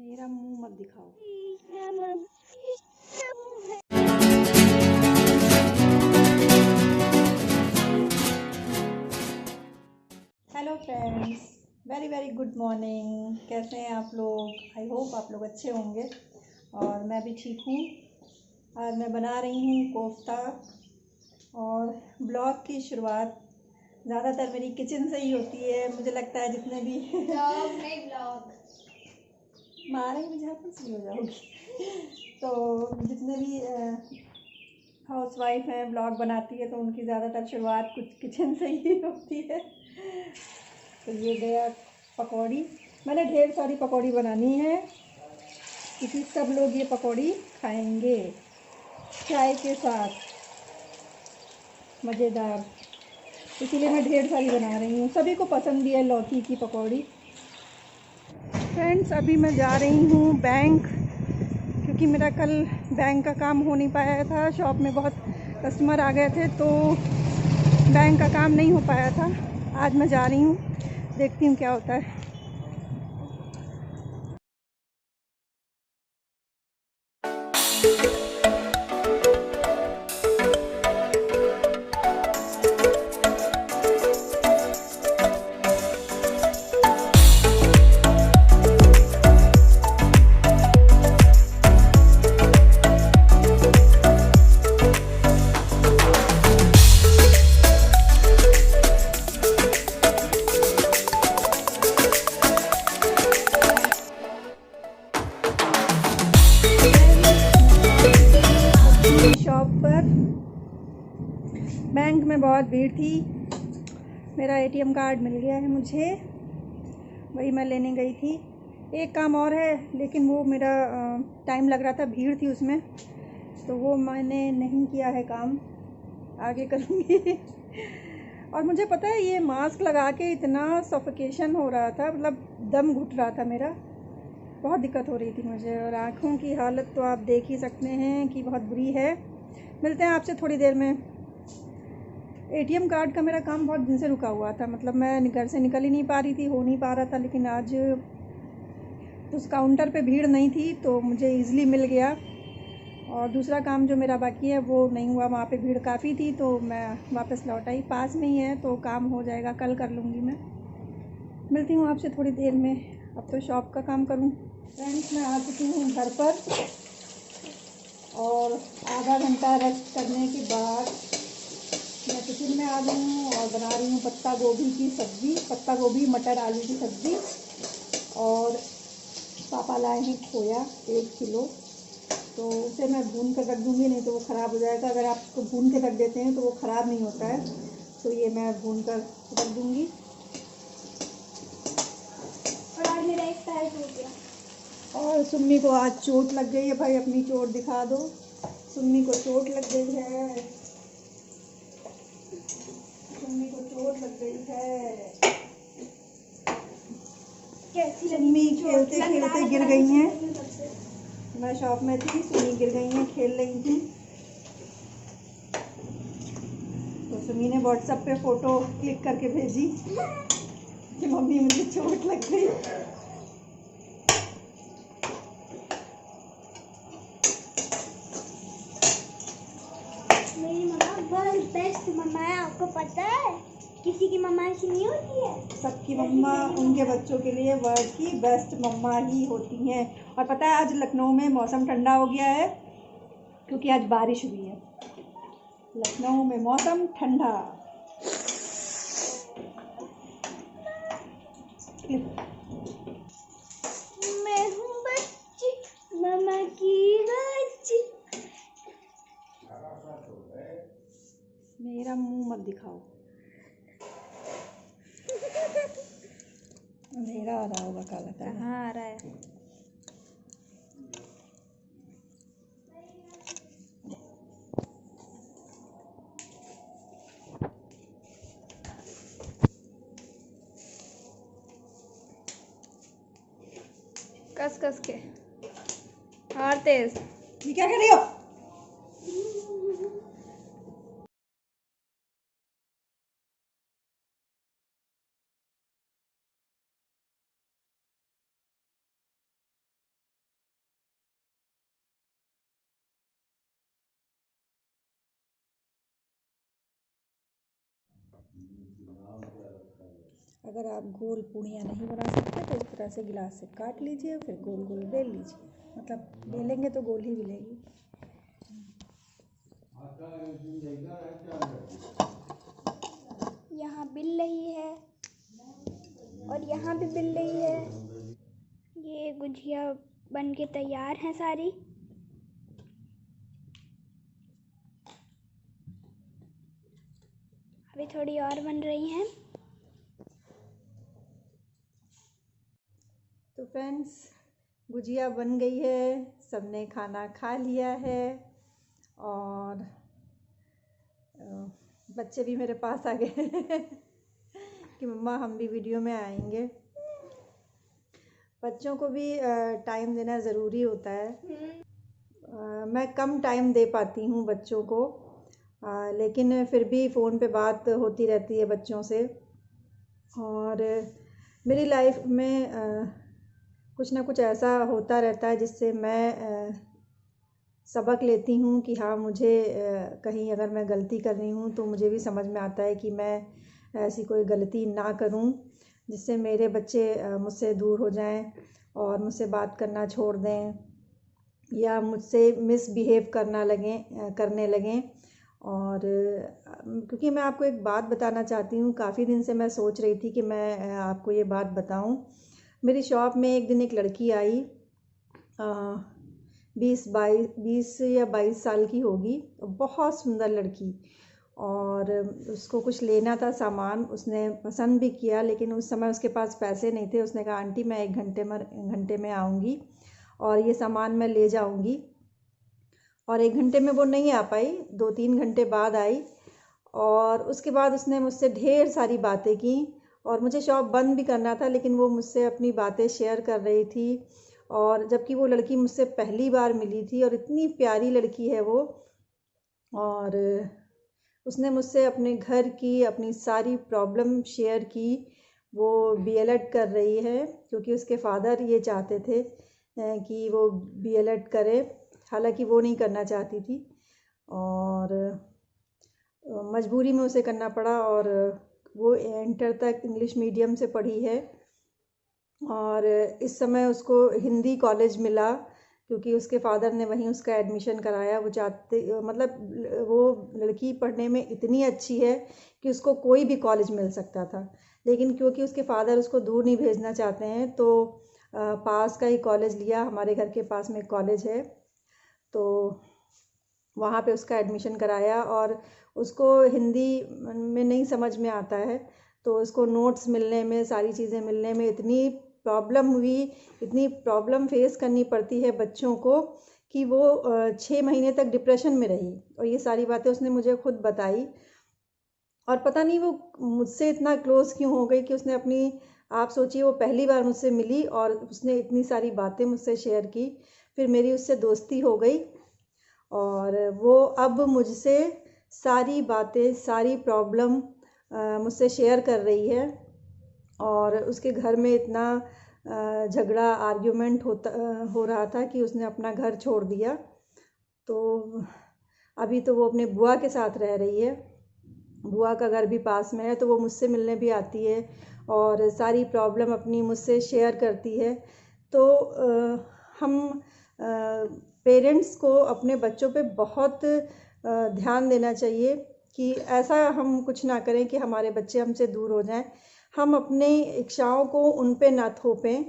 मेरा मुंह मत दिखाओ। Hello friends, very very good morning. कैसे हैं आप लोग? आई होप आप लोग अच्छे होंगे और मैं भी ठीक हूँ। आज मैं बना रही हूँ कोफ्ता और ब्लॉग की शुरुआत ज़्यादातर मेरी किचन से ही होती है। मुझे लगता है जितने भी ब्लॉग मारेंगे जहाँ पर सही हो जाओगी। तो जितने भी हाउस वाइफ हैं ब्लॉग बनाती है तो उनकी ज़्यादातर शुरुआत कुछ किचन से ही होती है। तो ये गया पकौड़ी। मैंने ढेर सारी पकौड़ी बनानी है क्योंकि सब लोग ये पकौड़ी खाएंगे चाय के साथ, मज़ेदार। इसीलिए मैं ढेर सारी बना रही हूँ। सभी को पसंद भी है लौकी की पकौड़ी। फ्रेंड्स, अभी मैं जा रही हूँ बैंक क्योंकि मेरा कल बैंक का काम हो नहीं पाया था। शॉप में बहुत कस्टमर आ गए थे तो बैंक का काम नहीं हो पाया था। आज मैं जा रही हूँ, देखती हूँ क्या होता है। शॉप पर बैंक में बहुत भीड़ थी। मेरा एटीएम कार्ड मिल गया है मुझे, वही मैं लेने गई थी। एक काम और है लेकिन वो मेरा टाइम लग रहा था, भीड़ थी उसमें, तो वो मैंने नहीं किया है काम, आगे करूँगी। और मुझे पता है ये मास्क लगा के इतना सफोकेशन हो रहा था, मतलब दम घुट रहा था मेरा, बहुत दिक्कत हो रही थी मुझे। और आँखों की हालत तो आप देख ही सकते हैं कि बहुत बुरी है। मिलते हैं आपसे थोड़ी देर में। एटीएम कार्ड का मेरा काम बहुत दिन से रुका हुआ था, मतलब मैं घर से निकल ही नहीं पा रही थी, हो नहीं पा रहा था। लेकिन आज उस काउंटर पे भीड़ नहीं थी तो मुझे इजीली मिल गया। और दूसरा काम जो मेरा बाकी है वो नहीं हुआ, वहाँ पे भीड़ काफ़ी थी तो मैं वापस लौट आई। पास में ही है तो काम हो जाएगा, कल कर लूँगी मैं। मिलती हूँ आपसे थोड़ी देर में, अब तो शॉप का काम करूँ। फ्रेंड्स, मैं आ चुकी हूँ घर पर और आधा घंटा रेस्ट करने के बाद मैं किचन में आ गई हूँ और बना रही हूँ पत्ता गोभी की सब्ज़ी, पत्ता गोभी मटर आलू की सब्ज़ी। और पापा लाए हैं खोया 1 किलो, तो उसे मैं भून कर रख दूँगी, नहीं तो वो ख़राब हो जाएगा। अगर आप उसको भून के रख देते हैं तो वो ख़राब नहीं होता है, तो ये मैं भून कर रख दूँगी। और आज मेरा एक पैर टूट गया। और सुम्मी को आज चोट लग गई है। भाई अपनी चोट दिखा दो। सुम्मी को चोट लग गई है, सुम्मी को चोट लग गई है। सुम्मी खेलते खेलते गिर गई हैं। मैं शॉप में थी, सुम्मी गिर गई हैं, खेल रही थी। तो सुम्मी ने व्हाट्सएप पे फ़ोटो क्लिक करके भेजी कि मम्मी मुझे चोट लग गई। मेरी मम्मा बहुत बेस्ट मम्मा है, आपको पता है? किसी की मम्मा ऐसी नहीं होती है। सबकी मम्मा उनके बच्चों के लिए वर्ल्ड की बेस्ट मम्मा ही होती हैं। और पता है आज लखनऊ में मौसम ठंडा हो गया है क्योंकि आज बारिश हुई है। लखनऊ में मौसम ठंडा। मैं हूँ बच्ची, मम्मा की बच्ची। मेरा मुंह मत दिखाओ, अंधेरा आ रहा होगा, काला काला। कहाँ आ रहा है? कस कस के और तेज। ये क्या कर रही हो? अगर आप गोल पूड़ियाँ नहीं बना सकते तो इस तरह से गिलास से काट लीजिए, फिर गोल गोल बेल लीजिए, मतलब बेलेंगे तो गोल ही मिलेगी। यहाँ बिल रही है और यहाँ भी बिल रही है। ये गुजिया बन के तैयार हैं सारी। अभी थोड़ी और बन रही हैं। तो फ्रेंड्स, गुजिया बन गई है, सबने खाना खा लिया है और बच्चे भी मेरे पास आ गए कि मम्मा हम भी वीडियो में आएंगे। बच्चों को भी टाइम देना ज़रूरी होता है। मैं कम टाइम दे पाती हूँ बच्चों को, लेकिन फिर भी फ़ोन पे बात होती रहती है बच्चों से। और मेरी लाइफ में कुछ ना कुछ ऐसा होता रहता है जिससे मैं सबक लेती हूँ कि हाँ, मुझे कहीं अगर मैं गलती कर रही हूँ तो मुझे भी समझ में आता है कि मैं ऐसी कोई गलती ना करूँ जिससे मेरे बच्चे मुझसे दूर हो जाएं और मुझसे बात करना छोड़ दें या मुझसे मिसबिहेव करने लगें। और क्योंकि मैं आपको एक बात बताना चाहती हूँ, काफ़ी दिन से मैं सोच रही थी कि मैं आपको ये बात बताऊँ। मेरी शॉप में एक दिन एक लड़की आई, 20 या 22 साल की होगी, बहुत सुंदर लड़की। और उसको कुछ लेना था सामान, उसने पसंद भी किया, लेकिन उस समय उसके पास पैसे नहीं थे। उसने कहा आंटी मैं 1 घंटे में आऊँगी और ये सामान मैं ले जाऊँगी। और 1 घंटे में वो नहीं आ पाई, 2-3 घंटे बाद आई और उसके बाद उसने मुझसे ढेर सारी बातें की और मुझे शॉप बंद भी करना था, लेकिन वो मुझसे अपनी बातें शेयर कर रही थी। और जबकि वो लड़की मुझसे पहली बार मिली थी और इतनी प्यारी लड़की है वो। और उसने मुझसे अपने घर की अपनी सारी प्रॉब्लम शेयर की। वो बीएलएड कर रही है क्योंकि उसके फादर ये चाहते थे कि वो बीएलएड करे, हालांकि वो नहीं करना चाहती थी और मजबूरी में उसे करना पड़ा। और वो इंटर तक इंग्लिश मीडियम से पढ़ी है और इस समय उसको हिंदी कॉलेज मिला क्योंकि उसके फादर ने वहीं उसका एडमिशन कराया। वो चाहते, मतलब वो लड़की पढ़ने में इतनी अच्छी है कि उसको कोई भी कॉलेज मिल सकता था, लेकिन क्योंकि उसके फादर उसको दूर नहीं भेजना चाहते हैं तो पास का ही कॉलेज लिया। हमारे घर के पास में एक कॉलेज है तो वहाँ पे उसका एडमिशन कराया। और उसको हिंदी में नहीं समझ में आता है तो उसको नोट्स मिलने में, सारी चीज़ें मिलने में इतनी प्रॉब्लम हुई, इतनी प्रॉब्लम फेस करनी पड़ती है बच्चों को कि वो 6 महीने तक डिप्रेशन में रही। और ये सारी बातें उसने मुझे खुद बताई और पता नहीं वो मुझसे इतना क्लोज़ क्यों हो गई कि उसने अपनी, आप सोचिए वो पहली बार मुझसे मिली और उसने इतनी सारी बातें मुझसे शेयर की। फिर मेरी उससे दोस्ती हो गई और वो अब मुझसे सारी बातें, सारी प्रॉब्लम मुझसे शेयर कर रही है। और उसके घर में इतना झगड़ा, आर्ग्यूमेंट हो रहा था कि उसने अपना घर छोड़ दिया। तो अभी तो वो अपने बुआ के साथ रह रही है। बुआ का घर भी पास में है तो वो मुझसे मिलने भी आती है और सारी प्रॉब्लम अपनी मुझसे शेयर करती है। तो हम पेरेंट्स को अपने बच्चों पे बहुत ध्यान देना चाहिए कि ऐसा हम कुछ ना करें कि हमारे बच्चे हमसे दूर हो जाएं। हम अपने इच्छाओं को उन पे ना थोपें।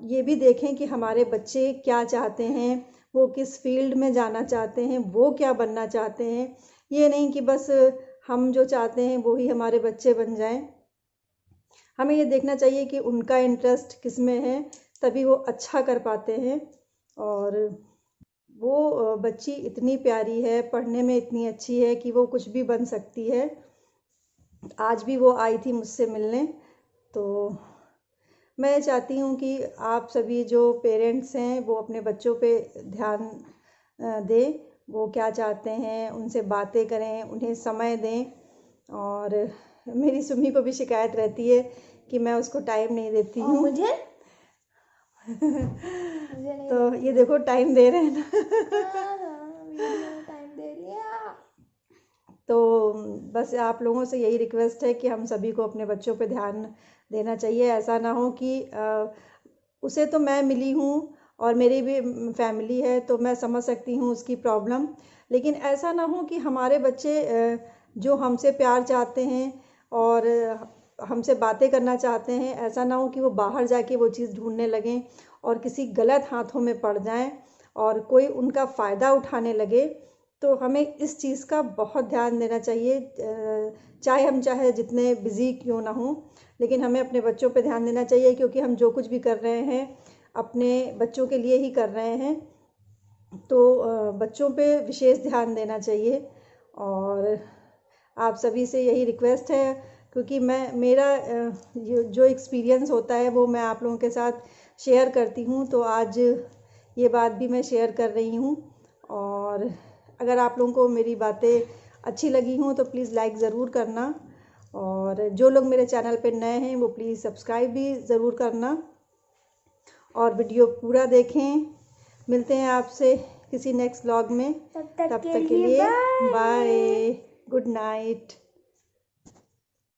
ये भी देखें कि हमारे बच्चे क्या चाहते हैं, वो किस फील्ड में जाना चाहते हैं, वो क्या बनना चाहते हैं। ये नहीं कि बस हम जो चाहते हैं वो ही हमारे बच्चे बन जाएं। हमें ये देखना चाहिए कि उनका इंटरेस्ट किस में है, तभी वो अच्छा कर पाते हैं। और वो बच्ची इतनी प्यारी है, पढ़ने में इतनी अच्छी है कि वो कुछ भी बन सकती है। आज भी वो आई थी मुझसे मिलने। तो मैं चाहती हूँ कि आप सभी जो पेरेंट्स हैं वो अपने बच्चों पे ध्यान दें, वो क्या चाहते हैं उनसे बातें करें, उन्हें समय दें। और मेरी सुमी को भी शिकायत रहती है कि मैं उसको टाइम नहीं देती हूँ। मुझे तो ये देखो टाइम दे रहे हैं ना वीडियो में टाइम दे लिया। तो बस आप लोगों से यही रिक्वेस्ट है कि हम सभी को अपने बच्चों पे ध्यान देना चाहिए। ऐसा ना हो कि उसे तो मैं मिली हूँ और मेरी भी फैमिली है, तो मैं समझ सकती हूँ उसकी प्रॉब्लम, लेकिन ऐसा ना हो कि हमारे बच्चे जो हमसे प्यार चाहते हैं और हमसे बातें करना चाहते हैं, ऐसा ना हो कि वो बाहर जाके वो चीज़ ढूंढने लगें और किसी गलत हाथों में पड़ जाएं और कोई उनका फ़ायदा उठाने लगे। तो हमें इस चीज़ का बहुत ध्यान देना चाहिए, चाहे जितने बिज़ी क्यों ना हों, लेकिन हमें अपने बच्चों पे ध्यान देना चाहिए, क्योंकि हम जो कुछ भी कर रहे हैं अपने बच्चों के लिए ही कर रहे हैं। तो बच्चों पे विशेष ध्यान देना चाहिए। और आप सभी से यही रिक्वेस्ट है, क्योंकि मेरा जो एक्सपीरियंस होता है वो मैं आप लोगों के साथ शेयर करती हूँ, तो आज ये बात भी मैं शेयर कर रही हूँ। और अगर आप लोगों को मेरी बातें अच्छी लगी हों तो प्लीज़ लाइक ज़रूर करना, और जो लोग मेरे चैनल पे नए हैं वो प्लीज़ सब्सक्राइब भी ज़रूर करना और वीडियो पूरा देखें। मिलते हैं आपसे किसी नेक्स्ट व्लॉग में, तब तक के लिए बाय, गुड नाइट।